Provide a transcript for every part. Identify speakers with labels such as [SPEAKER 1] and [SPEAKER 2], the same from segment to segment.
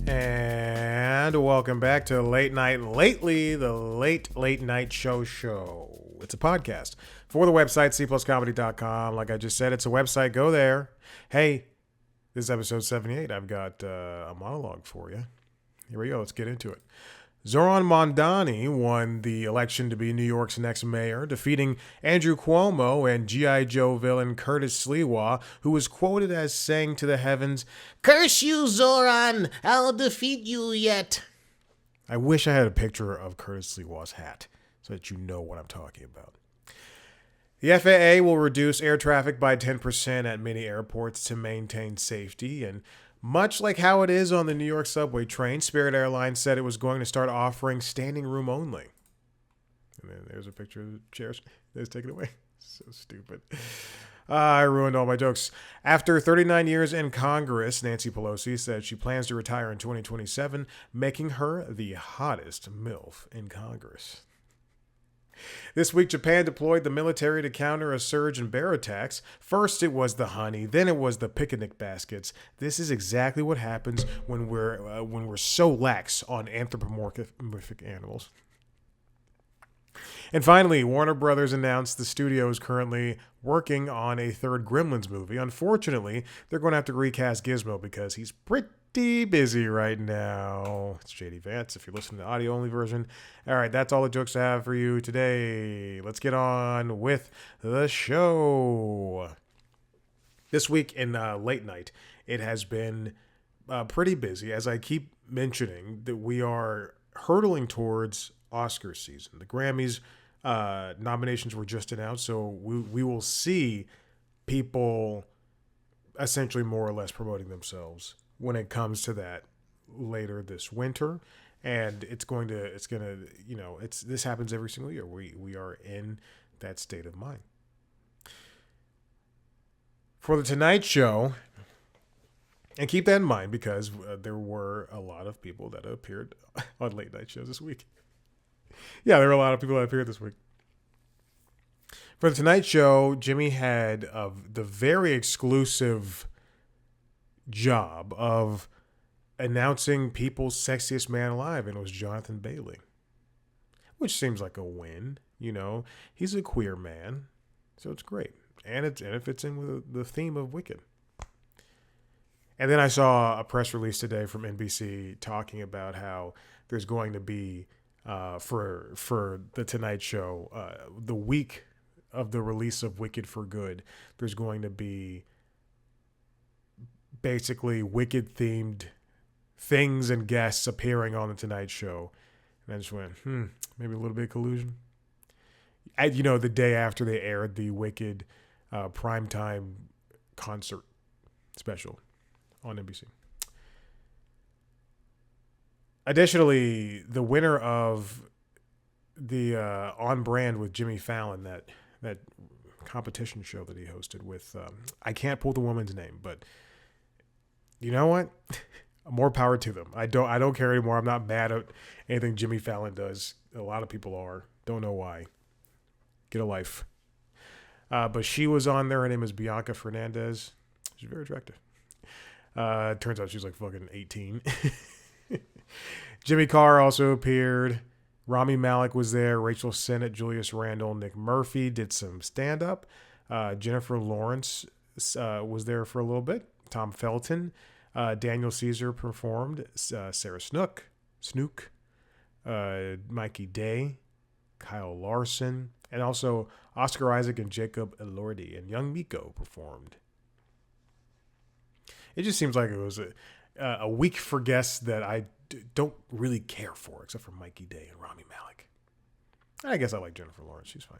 [SPEAKER 1] And welcome back to Late Night Lately, the late night show. It's a podcast for the website, cpluscomedy.com. Like I just said, it's a website. Go there. Hey, this is episode 78. I've got a monologue for you. Here we go. Let's get into it. Zohran Mamdani won the election to be New York's next mayor, defeating Andrew Cuomo and G.I. Joe villain Curtis Sliwa, who was quoted as saying to the heavens, "Curse you, Zohran! I'll defeat you yet." I wish I had a picture of Curtis Sliwa's hat so that you know what I'm talking about. The FAA will reduce air traffic by 10% at many airports to maintain safety, and much like how it is on the New York subway train, Spirit Airlines said it was going to start offering standing room only. And then there's a picture of the chairs. Let's take it away. So stupid. I ruined all my jokes. After 39 years in Congress, Nancy Pelosi said she plans to retire in 2027, making her the hottest MILF in Congress. This week, Japan deployed the military to counter a surge in bear attacks. First, it was the honey, then it was the picnic baskets. This is exactly what happens when we're so lax on anthropomorphic animals. And finally, Warner Brothers announced the studio is currently working on a third Gremlins movie. Unfortunately, they're going to have to recast Gizmo because he's pretty busy right now. It's JD Vance if you're listening to the audio-only version. All right, that's all the jokes I have for you today. Let's get on with the show. This week in late night, it has been pretty busy. As I keep mentioning, that we are hurtling towards Oscar season. The Grammys nominations were just announced, so we will see people essentially more or less promoting themselves when it comes to that later this winter. And this happens every single year. We are in that state of mind. For the Tonight Show, and keep that in mind because there were a lot of people that appeared on late night shows this week. Yeah, there were a lot of people that appeared this week. For the Tonight Show, Jimmy had the very exclusive job of announcing People's Sexiest Man Alive, and it was Jonathan Bailey, which seems like a win. You know, he's a queer man, so it's great, and it fits in with the theme of Wicked. And then I saw a press release today from NBC talking about how there's going to be for the Tonight Show, the week of the release of Wicked for Good, there's going to be basically Wicked themed things and guests appearing on the Tonight Show. And I just went, maybe a little bit of collusion. The day after they aired the Wicked primetime concert special on NBC. Additionally, the winner of the On Brand with Jimmy Fallon, that competition show that he hosted with, I can't pull the woman's name, but you know what? More power to them. I don't care anymore. I'm not mad at anything Jimmy Fallon does. A lot of people are. Don't know why. Get a life. But she was on there. Her name is Bianca Fernandez. She's very attractive. Turns out she's like fucking 18. Jimmy Carr also appeared. Rami Malek was there. Rachel Sennett, Julius Randle, Nick Murphy did some stand-up. Jennifer Lawrence was there for a little bit. Tom Felton. Daniel Caesar performed. Sarah Snook. Mikey Day. Kyle Larson. And also Oscar Isaac and Jacob Elordi. And Young Miko performed. It just seems like it was a week for guests that I don't really care for, except for Mikey Day and Rami Malek. I guess I like Jennifer Lawrence. She's fine.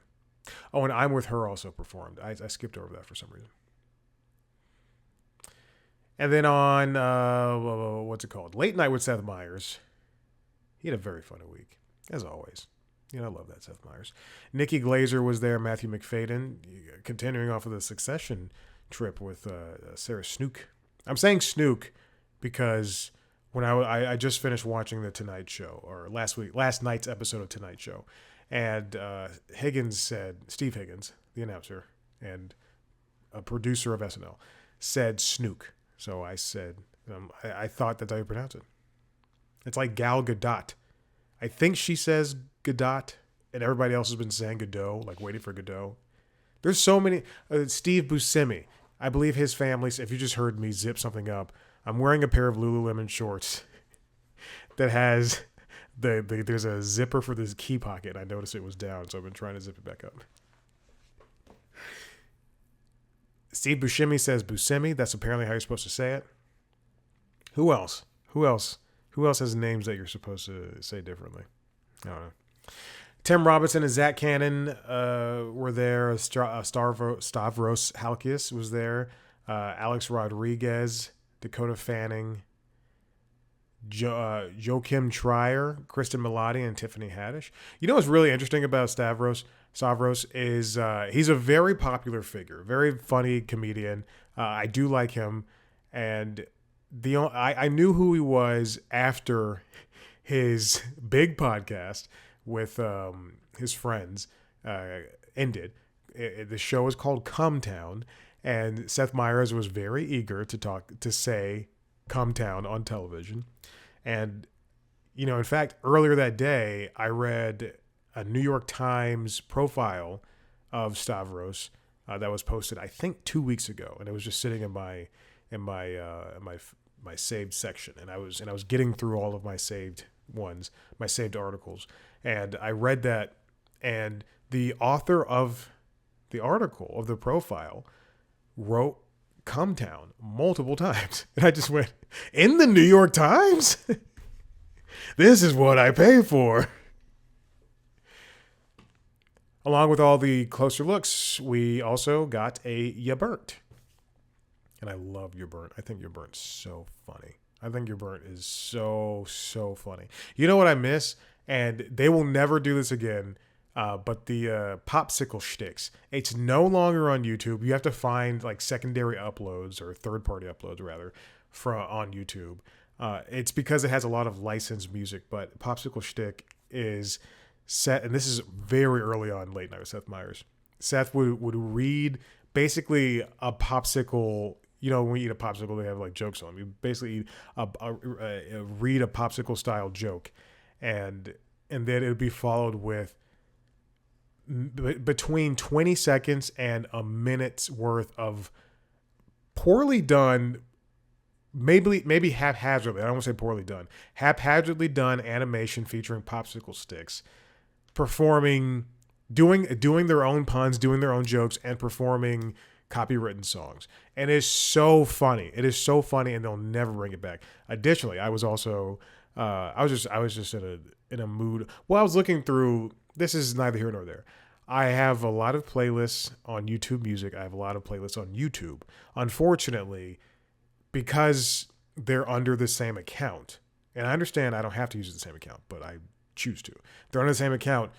[SPEAKER 1] Oh, and I'm With Her also performed. I skipped over that for some reason. And then on, what's it called? Late Night with Seth Meyers. He had a very funny week, as always. I love that Seth Meyers. Nikki Glazer was there. Matthew McFadden, continuing off of the Succession trip with Sarah Snook. I'm saying Snook because when I just finished watching the Tonight Show, or last night's episode of Tonight Show, and Steve Higgins, the announcer and a producer of SNL, said Snook. So I said, I thought that's how you pronounce it. It's like Gal Gadot. I think she says Gadot, and everybody else has been saying Godot, like waiting for Godot. There's so many. Steve Buscemi. I believe his family, if you just heard me zip something up, I'm wearing a pair of Lululemon shorts that has there's a zipper for this key pocket. I noticed it was down, so I've been trying to zip it back up. Steve Buscemi says Buscemi. That's apparently how you're supposed to say it. Who else? Who else has names that you're supposed to say differently? I don't know. Tim Robinson and Zach Cannon were there. Stavros Halkias was there. Alex Rodriguez, Dakota Fanning, Joachim Trier, Kristen Milotti, and Tiffany Haddish. You know what's really interesting about Stavros is he's a very popular figure, very funny comedian. I do like him, and I knew who he was after his big podcast with his friends ended. The show is called Come Town, and Seth Meyers was very eager to say Come Town on television. And, in fact, earlier that day, I read a New York Times profile of Stavros that was posted, I think, 2 weeks ago, and it was just sitting in my saved section, and I was getting through all of my saved articles, and I read that, and the author of the article, of the profile, wrote Come Town multiple times, and I just went, in the New York Times? This is what I pay for. Along with all the closer looks, we also got a Ya Burnt. And I love Ya Burnt. I think Ya Burnt's so funny. I think Ya Burnt is so, so funny. You know what I miss? And they will never do this again, but the popsicle shticks. It's no longer on YouTube. You have to find like secondary uploads, or third-party uploads rather, on YouTube. It's because it has a lot of licensed music, but Popsicle Shtick is set, and this is very early on Late Night with Seth Meyers. Seth would read basically a popsicle. When you eat a popsicle, they have like jokes on them. You basically read a popsicle style joke, and then it would be followed with between 20 seconds and a minute's worth of poorly done, maybe haphazardly, I don't want to say poorly done, haphazardly done animation featuring popsicle sticks, performing, doing their own puns, doing their own jokes, and performing copywritten songs. And it's so funny. It is so funny, and they'll never bring it back. Additionally, I was also I was just in a mood. Well, I was looking through. This is neither here nor there. I have a lot of playlists on YouTube Music. I have a lot of playlists on YouTube. Unfortunately, because they're under the same account, and I understand I don't have to use the same account, but I choose to. They're under the same account.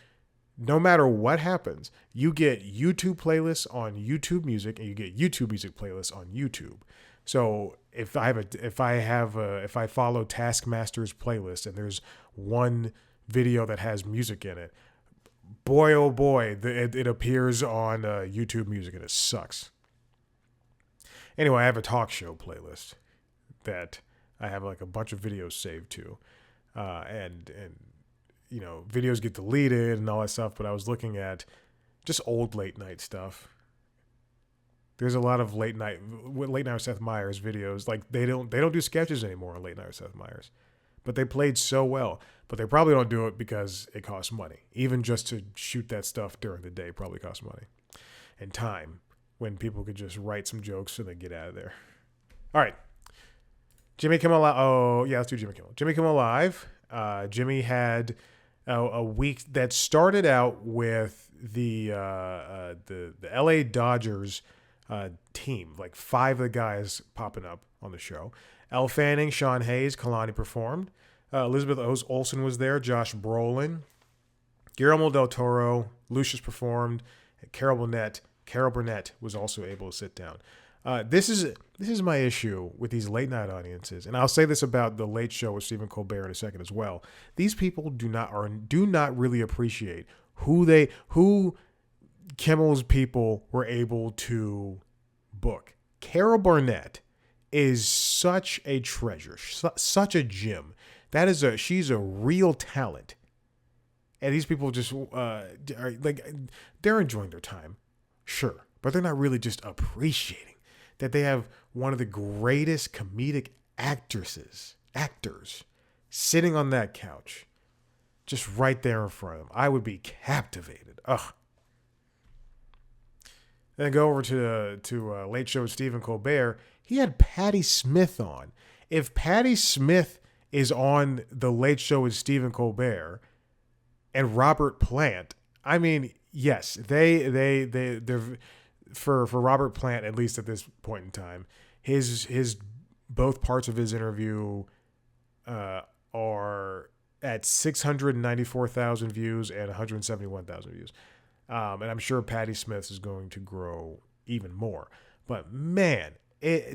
[SPEAKER 1] No matter what happens, you get YouTube playlists on YouTube Music, and you get YouTube Music playlists on YouTube. So if I follow Taskmaster's playlist and there's one video that has music in it, boy oh boy, it appears on YouTube Music, and it sucks. Anyway, I have a talk show playlist that I have like a bunch of videos saved to, and videos get deleted and all that stuff. But I was looking at just old late night stuff. There's a lot of late night with Seth Meyers videos. Like they don't do sketches anymore on Late Night with Seth Meyers, but they played so well. But they probably don't do it because it costs money. Even just to shoot that stuff during the day probably costs money and time, when people could just write some jokes and then get out of there. All right. Jimmy Kimmel Live. Oh, yeah, let's do Jimmy Kimmel. Jimmy Kimmel Live. Jimmy had a week that started out with the LA Dodgers team, like 5 of the guys popping up on the show. Elle Fanning, Sean Hayes, Kalani performed. Elizabeth Olsen was there. Josh Brolin. Guillermo del Toro. Lucius performed. Carol Burnett was also able to sit down. This is my issue with these late night audiences, and I'll say this about the Late Show with Stephen Colbert in a second as well. These people do not really appreciate who Kimmel's people were able to book. Carol Burnett is such a treasure, such a gem She's a real talent. And these people just are like, they're enjoying their time, sure, but they're not really just appreciating that they have one of the greatest comedic actors sitting on that couch, just right there in front of them. I would be captivated. Ugh. Then go over to Late Show with Stephen Colbert. He had Patti Smith on. If Patti Smith is on the Late Show with Stephen Colbert and Robert Plant, I mean, yes, they're for Robert Plant, at least at this point in time, his both parts of his interview are at 694,000 views and 171,000 views. And I'm sure Patti Smith is going to grow even more. But man,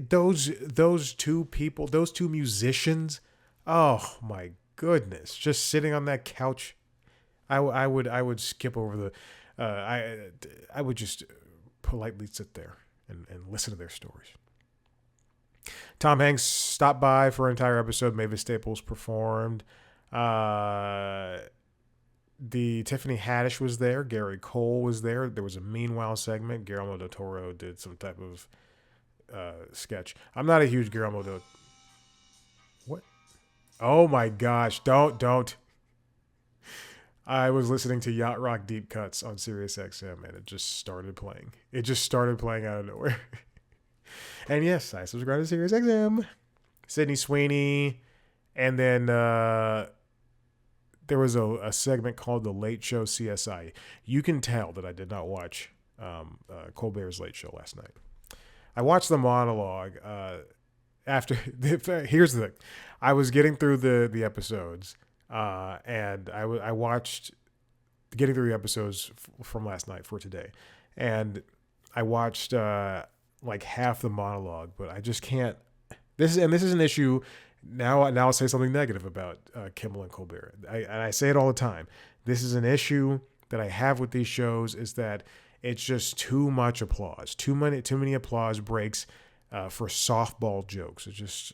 [SPEAKER 1] those two people, those two musicians, oh my goodness, just sitting on that couch, I would skip over the, I would just politely sit there and listen to their stories. Tom Hanks stopped by for an entire episode. Mavis Staples performed. The Tiffany Haddish was there. Gary Cole was there. There was a Meanwhile segment. Guillermo del Toro did some type of sketch. I'm not a huge Guillermo del... What? Oh my gosh. Don't. I was listening to Yacht Rock Deep Cuts on Sirius XM and it just started playing. It just started playing out of nowhere. And yes, I subscribe to Sirius XM. Sydney Sweeney. And then... there was a segment called The Late Show CSI. You can tell that I did not watch Colbert's Late Show last night. I watched the monologue after. Here's the thing. I was getting through the episodes, and I watched getting through the episodes from last night for today, and I watched like half the monologue, but I just can't. This is an issue. Now I'll say something negative about Kimmel and Colbert. I say it all the time. This is an issue that I have with these shows is that it's just too much applause. Too many applause breaks for softball jokes. It's just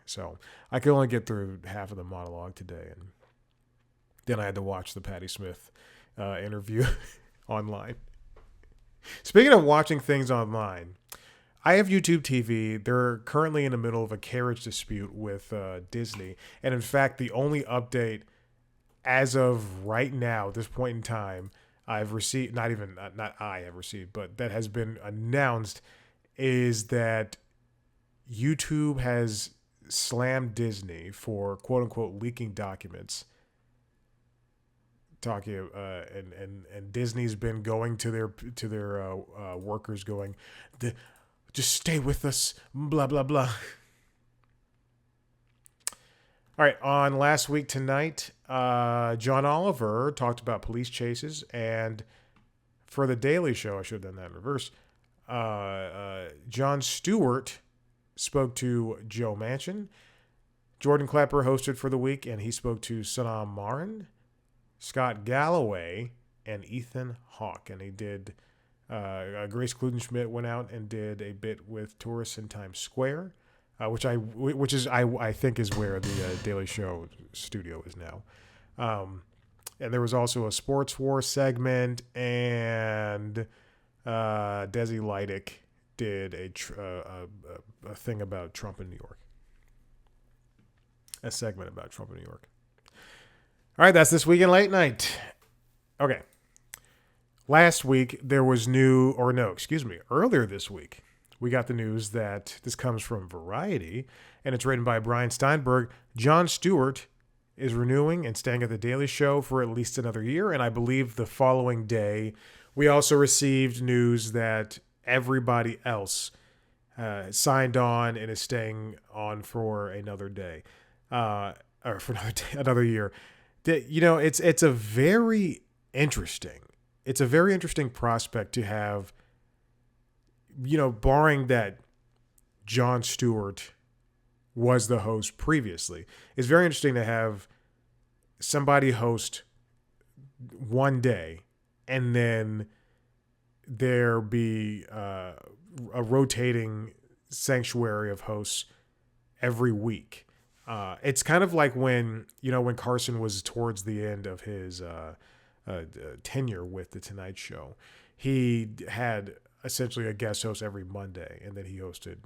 [SPEAKER 1] so I could only get through half of the monologue today, and then I had to watch the Patti Smith interview online. Speaking of watching things online, I have YouTube TV. They're currently in the middle of a carriage dispute with Disney. And in fact, the only update as of right now, at this point in time, I've received, not I have received, but that has been announced, is that YouTube has slammed Disney for quote unquote leaking documents. And Disney's been going to their workers going, just stay with us, blah, blah, blah. All right, on Last Week Tonight, John Oliver talked about police chases, and for The Daily Show, I should have done that in reverse, Jon Stewart spoke to Joe Manchin. Jordan Klepper hosted for the week, and he spoke to Sanam Marin, Scott Galloway, and Ethan Hawke, and he did... Grace Kludenschmidt went out and did a bit with tourists in Times Square, which I think is where the Daily Show studio is now. And there was also a Sports War segment, and Desi Leidick did a thing about Trump in New York. A segment about Trump in New York. All right, that's This Week in Late Night. Okay. Last week, there was earlier this week, we got the news that this comes from Variety, and it's written by Brian Steinberg. Jon Stewart is renewing and staying at The Daily Show for at least another year, and I believe the following day, we also received news that everybody else signed on and is staying on for another day, or for another year. It's a very interesting. It's a very interesting prospect to have, barring that Jon Stewart was the host previously. It's very interesting to have somebody host one day and then there be a rotating sanctuary of hosts every week. It's kind of like when Carson was towards the end of his tenure with the Tonight Show. He had essentially a guest host every Monday, and then he hosted,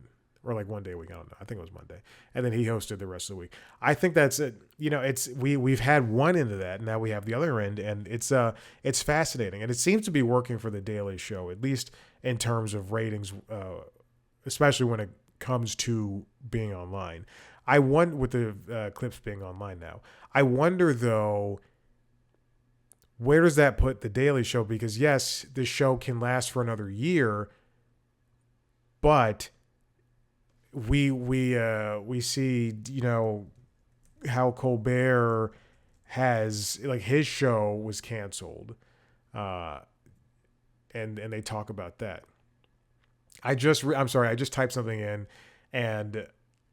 [SPEAKER 1] or like one day a week. I don't know. I think it was Monday, and then he hosted the rest of the week. I think that's it. It's we've had one end of that, and now we have the other end, and it's fascinating, and it seems to be working for the Daily Show, at least in terms of ratings, especially when it comes to being online. I wonder, with the clips being online now, I wonder though, where does that put the Daily Show? Because yes, the show can last for another year, but we see how Colbert has, like, his show was canceled, and they talk about that. I'm sorry, I just typed something in, and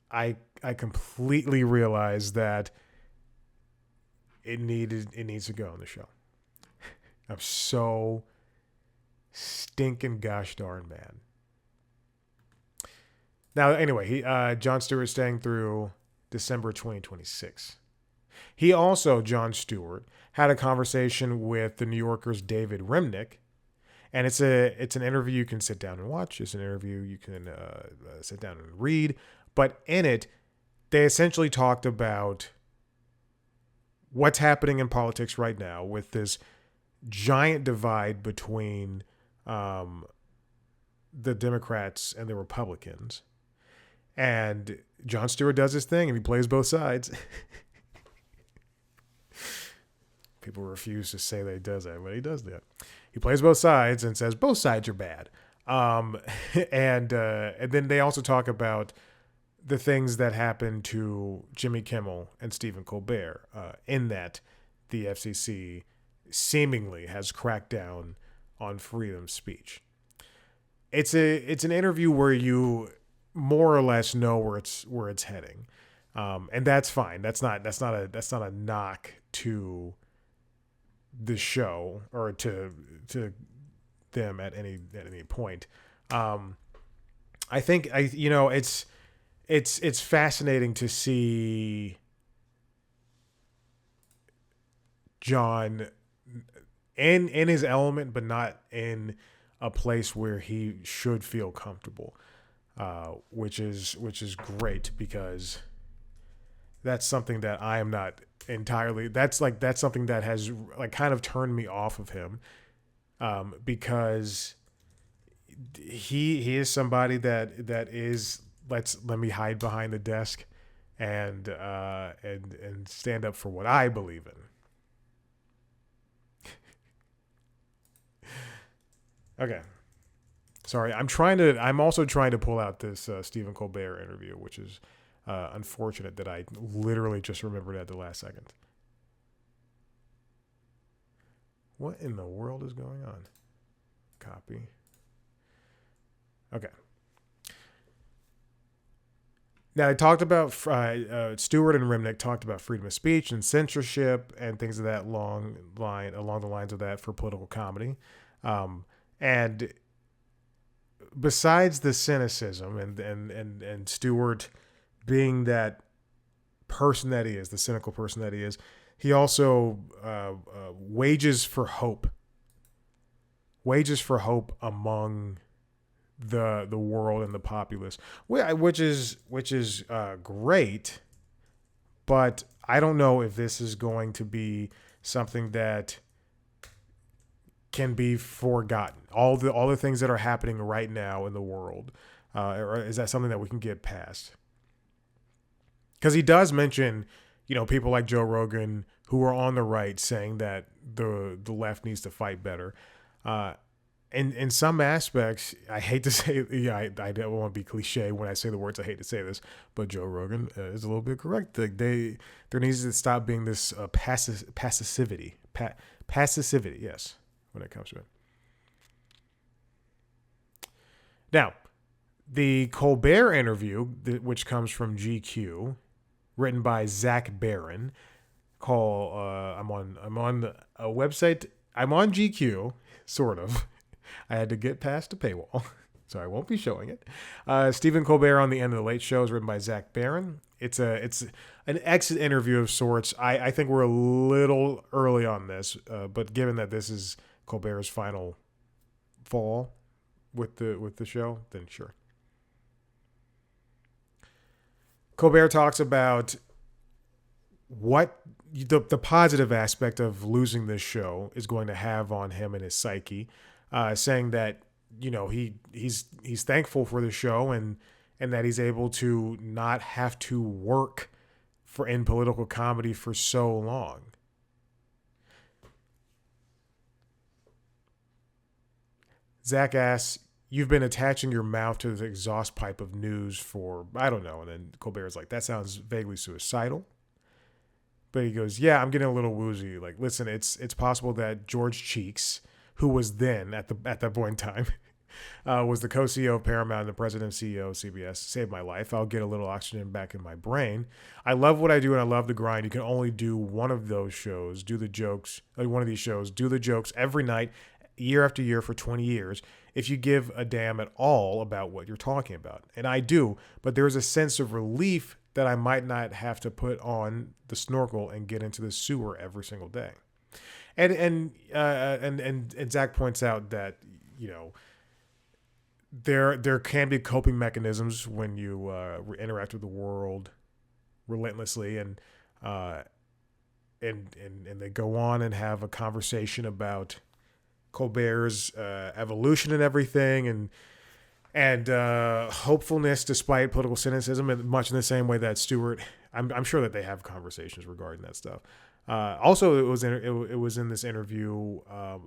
[SPEAKER 1] I completely realized that it needs to go on the show. I'm so stinking gosh darn mad. Now, anyway, Jon Stewart staying through December 2026. He also, Jon Stewart, had a conversation with the New Yorker's David Remnick, and it's an interview you can sit down and watch. It's an interview you can sit down and read. But in it, they essentially talked about what's happening in politics right now with this giant divide between the Democrats and the Republicans. And Jon Stewart does his thing, and he plays both sides. People refuse to say that he does that, but he does that. He plays both sides and says both sides are bad. And then they also talk about the things that happened to Jimmy Kimmel and Stephen Colbert, in that the FCC seemingly has cracked down on freedom of speech. It's an interview where you more or less know where it's heading, and that's fine. That's not a knock to the show or to them at any point. I think it's fascinating to see Jon in his element, but not in a place where he should feel comfortable, which is great, because that's something that I am not entirely. That's something that has like kind of turned me off of him, because he is somebody that is let me hide behind the desk and stand up for what I believe in. Okay. Sorry, I'm also trying to pull out this Stephen Colbert interview, which is unfortunate that I literally just remembered at the last second. What in the world is going on? Copy. Okay. Now, I talked about Stewart and Remnick talked about freedom of speech and censorship and things of that along the lines of that for political comedy. And besides the cynicism and Stewart being that person that he is, the cynical person that he is, he also wages for hope among the world and the populace, which is great. But I don't know if this is going to be something that can be forgotten. All the things that are happening right now in the world, or is that something that we can get past? Because he does mention, people like Joe Rogan who are on the right saying that the left needs to fight better. In some aspects, I hate to say, I don't want to be cliche when I say the words. I hate to say this, but Joe Rogan is a little bit correct. There needs to stop being this passivity. Passivity, yes, when it comes to it. Now, the Colbert interview, which comes from GQ, written by Zach Barron, I'm on a website. I'm on GQ, sort of. I had to get past the paywall. so I won't be showing it. Stephen Colbert on the End of the Late Show is written by Zach Barron. It's an exit interview of sorts. I think we're a little early on this, but given that this is Colbert's final fall with the show, then sure. Colbert talks about what the positive aspect of losing this show is going to have on him and his psyche, saying that he's thankful for the show and that he's able to not have to work in political comedy for so long. Zach asks, "You've been attaching your mouth to the exhaust pipe of news for, I don't know." And then Colbert's like, "That sounds vaguely suicidal." But he goes, "Yeah, I'm getting a little woozy. Like, listen, it's possible that George Cheeks, who was then at that point in time, was the co-CEO of Paramount and the president and CEO of CBS, saved my life. I'll get a little oxygen back in my brain. I love what I do and I love the grind. You can only do one of those shows, do the jokes every night, year after year for 20 years, if you give a damn at all about what you're talking about. And I do, but there's a sense of relief that I might not have to put on the snorkel and get into the sewer every single day." And Zach points out that, there can be coping mechanisms when you interact with the world relentlessly, and they go on and have a conversation about Colbert's evolution and everything, and hopefulness despite political cynicism, and much in the same way that Stewart, I'm sure that they have conversations regarding that stuff. Also, it was in this interview.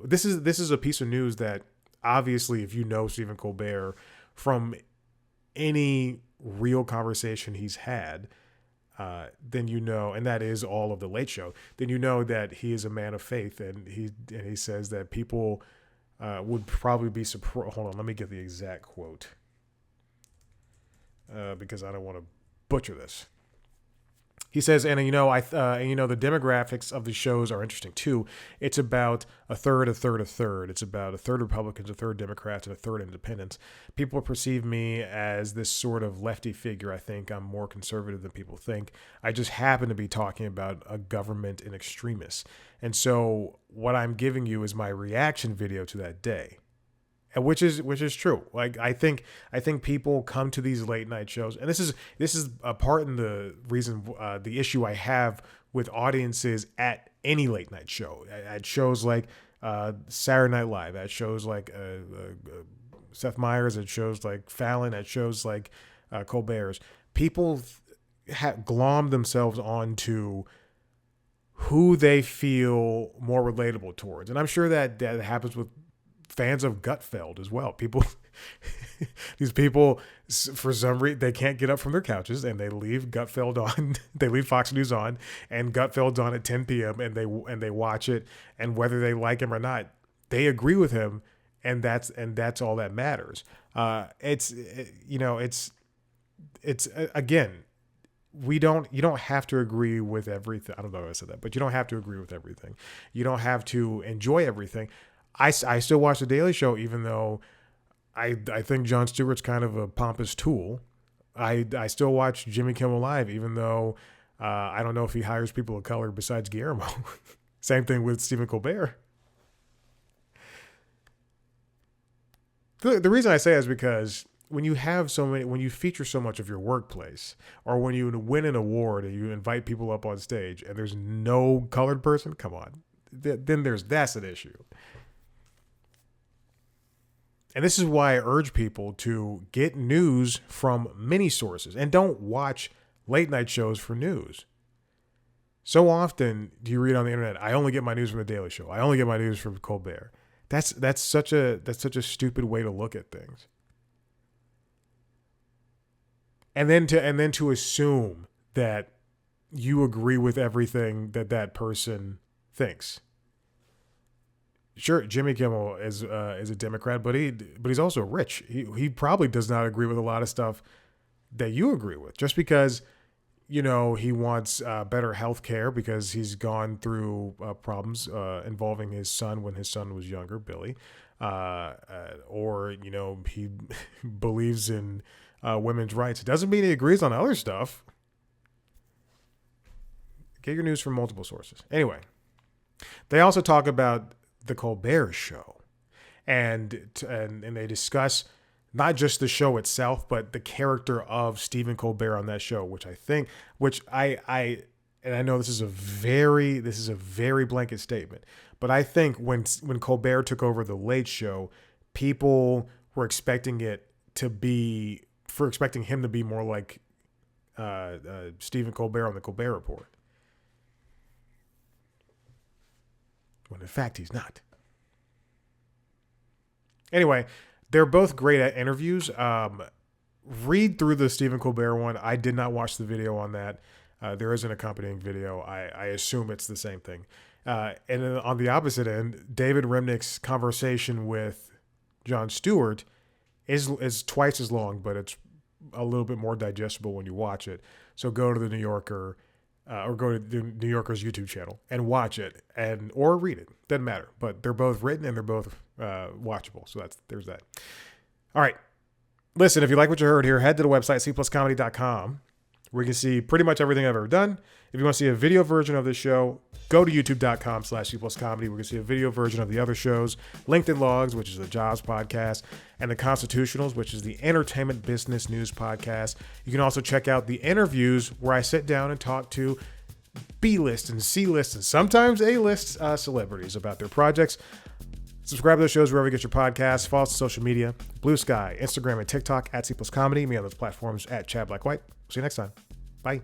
[SPEAKER 1] This is a piece of news that obviously, if you know Stephen Colbert from any real conversation he's had, then and that is all of the Late Show, then you know that he is a man of faith, and he says that people would probably be surprised. Hold on, let me get the exact quote because I don't want to butcher this. He says, and the demographics of the shows are interesting too. It's about a third. It's about a third Republicans, a third Democrats, and a third independents. People perceive me as this sort of lefty figure. I think I'm more conservative than people think. I just happen to be talking about a government in extremis. And so what I'm giving you is my reaction video to that day. Which is true. Like I think people come to these late night shows, and this is a part in the reason, the issue I have with audiences at any late night show, at shows like Saturday Night Live, at shows like Seth Meyers, at shows like Fallon, at shows like Colbert's. People glom themselves onto who they feel more relatable towards, and I'm sure that happens with fans of Gutfeld as well. These people, for some reason, they can't get up from their couches and they leave Gutfeld on. They leave Fox News on, and Gutfeld's on at 10 p.m. and they watch it. And whether they like him or not, they agree with him, and that's all that matters. Again, you don't have to agree with everything. I don't know if I said that, but you don't have to agree with everything. You don't have to enjoy everything. I still watch The Daily Show, even though I think Jon Stewart's kind of a pompous tool. I still watch Jimmy Kimmel Live, even though I don't know if he hires people of color besides Guillermo. Same thing with Stephen Colbert. The reason I say that is because when you feature so much of your workplace, or when you win an award and you invite people up on stage and there's no colored person, come on, then that's an issue. And this is why I urge people to get news from many sources and don't watch late night shows for news. So often do you read on the internet, "I only get my news from The Daily Show. I only get my news from Colbert." That's such a stupid way to look at things. And then to assume that you agree with everything that person thinks. Sure, Jimmy Kimmel is a Democrat, but he's also rich. He probably does not agree with a lot of stuff that you agree with. Just because he wants better health care because he's gone through problems involving his son when his son was younger, Billy. or, he believes in women's rights. It doesn't mean he agrees on other stuff. Get your news from multiple sources. Anyway, they also talk about the Colbert Show, and they discuss not just the show itself, but the character of Stephen Colbert on that show, which I know this is a very blanket statement, but I think when Colbert took over the Late Show, people were expecting him to be more like Stephen Colbert on the Colbert Report, when in fact he's not. Anyway, they're both great at interviews. Read through the Stephen Colbert one. I did not watch the video on that. There is an accompanying video. I assume it's the same thing. And then on the opposite end, David Remnick's conversation with Jon Stewart is twice as long, but it's a little bit more digestible when you watch it. So go to the New Yorker or go to the New Yorker's YouTube channel and watch it, or read it. Doesn't matter. But they're both written and they're both watchable. So there's that. All right. Listen, if you like what you heard here, head to the website, cpluscomedy.com, where you can see pretty much everything I've ever done. If you want to see a video version of this show, go to youtube.com/cpluscomedy, where you can see a video version of the other shows, LinkedIn Logs, which is a jobs podcast, and The Constitutionals, which is the entertainment business news podcast. You can also check out the interviews where I sit down and talk to B-list and C-list and sometimes A-list celebrities about their projects. Subscribe to those shows wherever you get your podcasts. Follow us on social media, Blue Sky, Instagram, and TikTok @C+Comedy. Me on those platforms @ChadBlackWhite. See you next time. Bye.